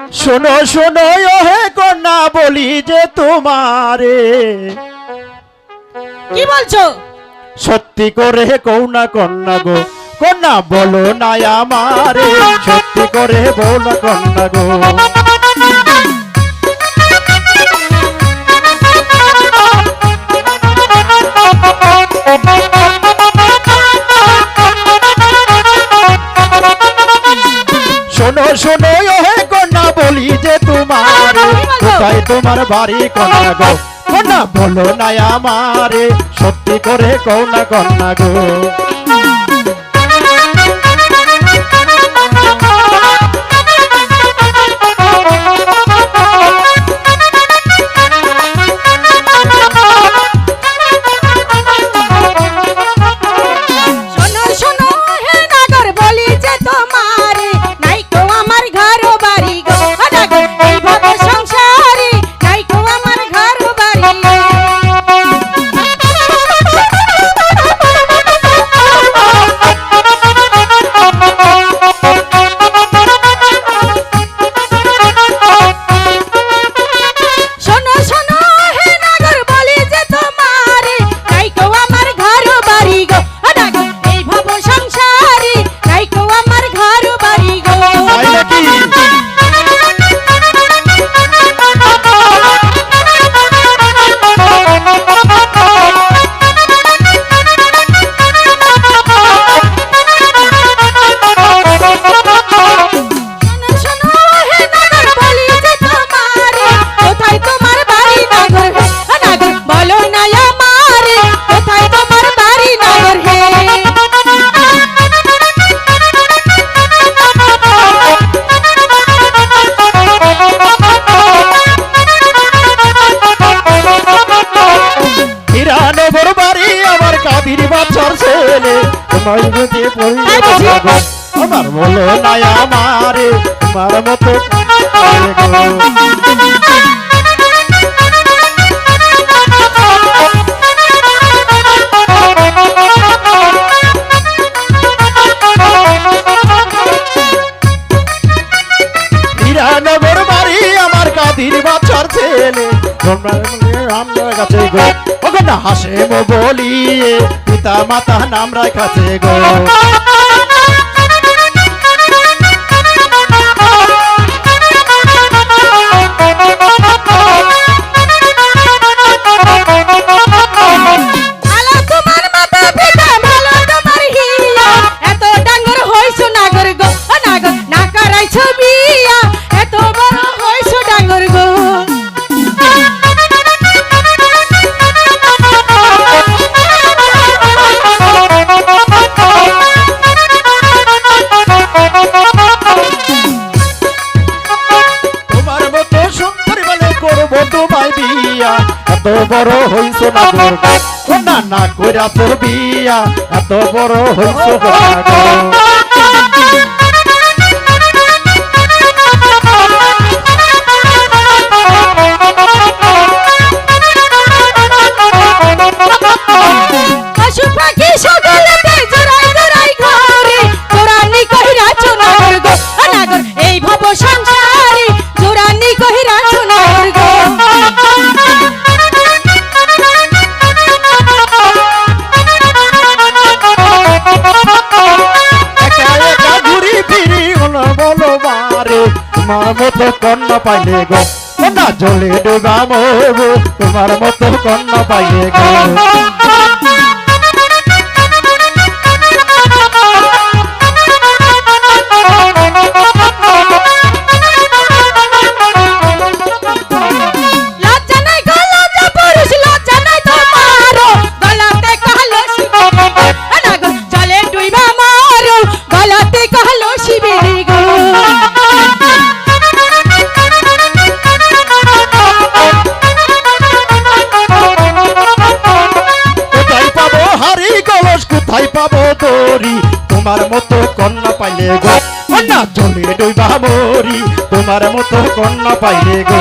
শোনো শোনো ওহে কন্যা বলি যে তোমারে। কি বলছো? সত্যি করে কও না কন্যা গো, কন্যা বলো না আমারে, সত্যি করে বলো কন্যা গো। শোনো শোনো ওহে কন্যা বলি যে তোমার, কোথায় তোমার বাড়ি কন্যা গো, কন্যা বলো না আমারে, সত্যি করে কও না কন্যা গো। আমার বলো না আমারে, তোমার মতো হীরানগর বাড়ি আমার কাদির বাচ্চার ছেলে, আমার কাছে গো ওখানে হাসে বলি পিতা মাতা নাম রাখাছে গো। এত বড় হইছো না গো, কন্যা না কইরা তোর বিয়া, এত বড় হইছো না গো। তোমার মতো কন্যা পাইলে গো, কন্যা জলে ডুবা মরবো, তোমার মতো কন্যা পাইলে গো। তোমার মতো কন্যা পাইলে গো, কন্যা জলে ডুবা মরি, তোমার মতো কন্যা পাইলে গো।